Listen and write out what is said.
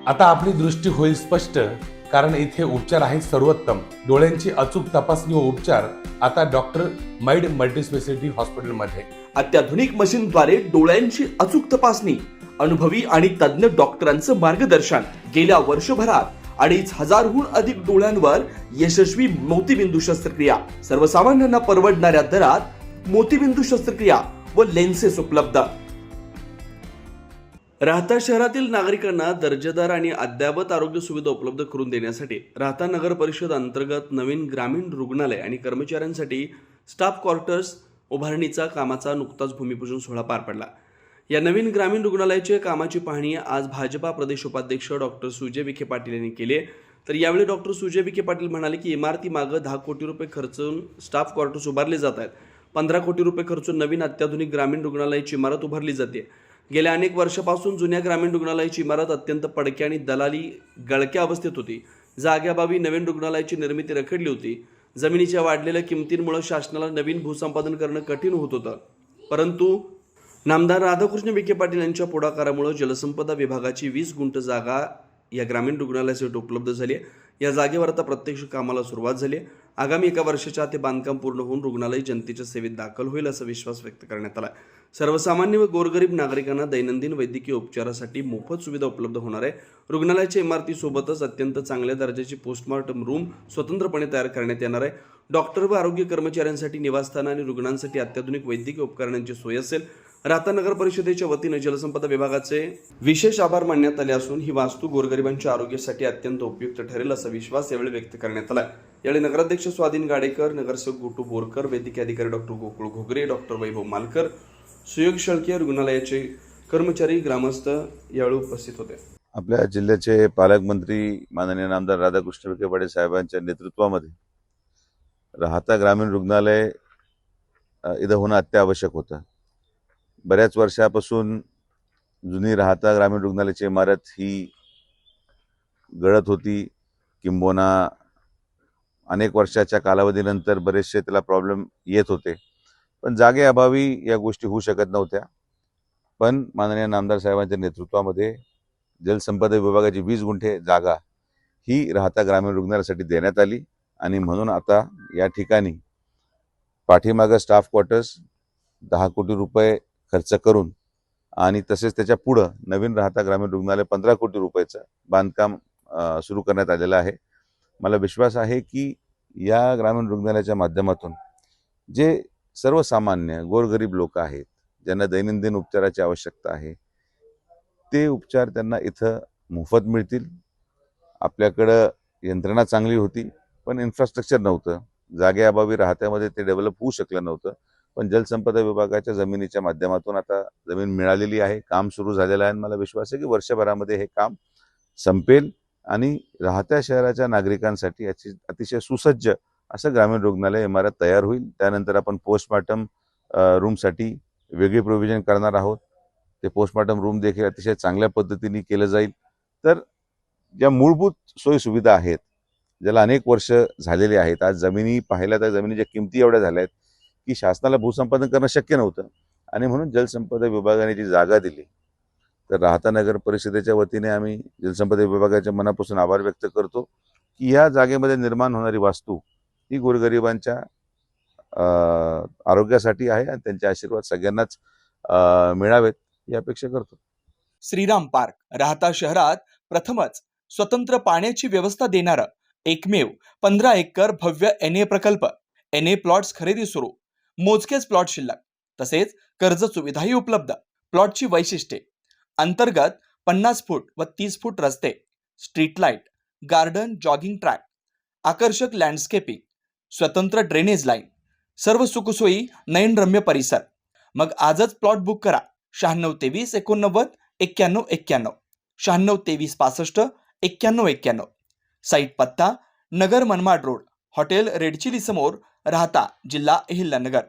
आता आपली दृष्टी होईल स्पष्ट, कारण इथे उपचार आहेत सर्वोत्तम. डोळ्यांची अचूक तपासणी व उपचार आता डॉक्टर मैड मल्टीस्पेशालिटी हॉस्पिटलमध्ये. अत्याधुनिक मशीनद्वारे डोळ्यांची अचूक तपासणी, अनुभवी आणि तज्ञ डॉक्टरांचं मार्गदर्शन. गेल्या वर्षभरात 2,500हून अधिक डोळ्यांवर यशस्वी मोतीबिंदू शस्त्रक्रिया. सर्वसामान्यांना परवडणाऱ्या दरात मोतीबिंदू शस्त्रक्रिया व लेन्सेस उपलब्ध. राहता शहरातील नागरिकांना दर्जेदार आणि अद्ययावत आरोग्य सुविधा उपलब्ध करून देण्यासाठी राहता नगर परिषद अंतर्गत नवीन ग्रामीण रुग्णालय आणि कर्मचाऱ्यांसाठी स्टाफ क्वार्टर्स उभारणीचा कामाचा नुकताच भूमिपूजन सोहळा पार पडला. या नवीन ग्रामीण रुग्णालयाच्या कामाची पाहणी आज भाजपा प्रदेश उपाध्यक्ष डॉक्टर सुजय विखे पाटील यांनी केली. तर यावेळी डॉक्टर सुजय विखे पाटील म्हणाले की इमारतीमागं 10 कोटी रुपये खर्चून स्टाफ क्वार्टर्स उभारले जात आहेत. 15 कोटी रुपये खर्चून नवीन अत्याधुनिक ग्रामीण रुग्णालयाची इमारत उभारली जाते. गेल्या अनेक वर्षापासून जुन्या ग्रामीण रुग्णालयाची इमारत अत्यंत पडकी आणि दलाली गळक्या अवस्थेत होती. जाग्याभावी नवीन रुग्णालयाची निर्मिती रखडली होती. जमिनीच्या वाढलेल्या किमतींमुळे शासनाला नवीन भूसंपादन करणं कठीण होत होतं. परंतु नामदार राधाकृष्ण विखे पाटील यांच्या पुढाकारामुळे जलसंपदा विभागाची 20 गुंठ जागा या ग्रामीण रुग्णालयासाठी उपलब्ध झाली. या जागेवर आता प्रत्यक्ष कामाला सुरुवात झाली. आगामी 1 वर्षाच्या आत हे बांधकाम पूर्ण होऊन रुग्णालय जनतेच्या सेवेत दाखल होईल असा विश्वास व्यक्त करण्यात आला. सर्वसामान्य व गोरगरीब नागरिकांना दैनंदिन वैद्यकीय उपचारासाठी मोफत सुविधा उपलब्ध होणार आहे. रुग्णालयाच्या इमारतीसोबतच अत्यंत चांगल्या दर्जाची पोस्टमॉर्टम रूम स्वतंत्रपणे तयार करण्यात येणार आहे. डॉक्टर व आरोग्य कर्मचाऱ्यांसाठी निवासस्थान आणि रुग्णांसाठी अत्याधुनिक वैद्यकीय उपकरणांची सोय असेल. राहता नगर परिषदेच्या वतीने जलसंपदा विभागाचे विशेष आभार मानण्यात आले असून ही वास्तू गोरगरिबांच्या आरोग्यासाठी अत्यंत उपयुक्त ठरेल असा विश्वास यावेळी व्यक्त करण्यात आला. यावेळी नगराध्यक्ष स्वाधीन गाडेकर, नगरसेवक गोटू बोरकर, वैद्यकीय अधिकारी डॉक्टर गोकुळ घोगरे, डॉक्टर वैभव मालकर, सुयोग शेळके, रुग्णालयाचे कर्मचारी, ग्रामस्थ यावेळी उपस्थित होते. आपल्या जिल्ह्याचे पालकमंत्री माननीय नामदार राधाकृष्ण विखे पाटील साहेबांच्या नेतृत्वामध्ये राहता ग्रामीण रुग्णालय इथं होणं अत्यावश्यक होतं. बऱ्याच वर्षापासून जुनी राहता ग्रामीण रुग्णालयाची इमारत ही गळत होती. किंबहुना अनेक वर्षाच्या कालावधीनंतर बरेचसे त्याला प्रॉब्लेम येत होते, पण जागेअभावी या गोष्टी होऊ शकत नव्हत्या. पण माननीय नामदार साहेबांच्या नेतृत्वामध्ये जलसंपदा विभागाची 20 गुंठे जागा ही राहता ग्रामीण रुग्णालयासाठी देण्यात आली आणि म्हणून आता या ठिकाणी पाठीमागं स्टाफ क्वार्टर्स 10 कोटी रुपये खर्च करून आणि तसेच त्याच्या पुढं नवीन राहता ग्रामीण रुग्णालय 15 कोटी रुपयाचं बांधकाम सुरू करण्यात आलेलं आहे. मला विश्वास आहे की या ग्रामीण रुग्णालयाच्या माध्यमातून जे सर्वसामान्य गोरगरीब लोक आहेत, ज्यांना दैनंदिन उपचाराची आवश्यकता आहे, ते उपचार त्यांना इथं मोफत मिळतील. आपल्याकडं यंत्रणा चांगली होती, पण इन्फ्रास्ट्रक्चर नव्हतं. जागेअभावी राहत्यामध्ये ते डेव्हलप होऊ शकलं नव्हतं. पण जलसंपदा विभागाच्या जमिनीच्या माध्यमातून आता जमीन मिळालेली आहे, काम सुरू झालेलं आहे. मला विश्वास आहे की वर्षभरामध्ये हे काम संपेल आणि राहत्या शहराच्या नागरिकांसाठी अतिशय सुसज्ज असं ग्रामीण रुग्णालय इमारत तयार होईल. त्यानंतर आपण पोस्टमॉर्टम रूमसाठी वेगळी प्रोव्हिजन करणार आहोत. ते पोस्टमॉर्टम रूम देखील अतिशय चांगल्या पद्धतीने केलं जाईल. तर ज्या मूलभूत सोयीसुविधा आहेत, ज्याला अनेक वर्ष झालेली आहेत, आज जमिनी पाहिल्या तर जमिनीच्या किमती एवढ्या झाल्या आहेत की शासनाला भूसंपादन करणं शक्य नव्हतं आणि म्हणून जलसंपदा विभागाने जी जागा दिली, तर राहता नगर परिषदेच्या वतीने आम्ही जलसंपदा विभागाच्या मनापासून आभार व्यक्त करतो की या जागेमध्ये निर्माण होणारी वास्तू ही गोरगरिबांच्या आरोग्यासाठी आहे आणि त्यांचे आशीर्वाद सगळ्यांनाच मिळावेत ही अपेक्षा करतो. श्रीराम पार्क राहता शहरात प्रथमच स्वतंत्र पाण्याची व्यवस्था देणारं एकमेव 15 एकर भव्य NA प्रकल्प. NA प्लॉट्स खरेदी सुरू, मोजकेच प्लॉट शिल्लक, तसेच कर्ज सुविधाही उपलब्ध. प्लॉटची वैशिष्ट्ये: अंतर्गत 50 फूट व 30 फूट रस्ते, street light, garden, jogging track, आकर्षक लँडस्केपिंग, स्वतंत्र ड्रेनेज लाईन, सर्व सुखसोयी, नयनरम्य परिसर. मग आजच प्लॉट बुक करा. 96 23 89 91 91, 96 23 65 91 91. साईट पत्ता: Nagar Manmad road, hotel red chilli समोर, राहता, जिल्हा अहिल्यानगर.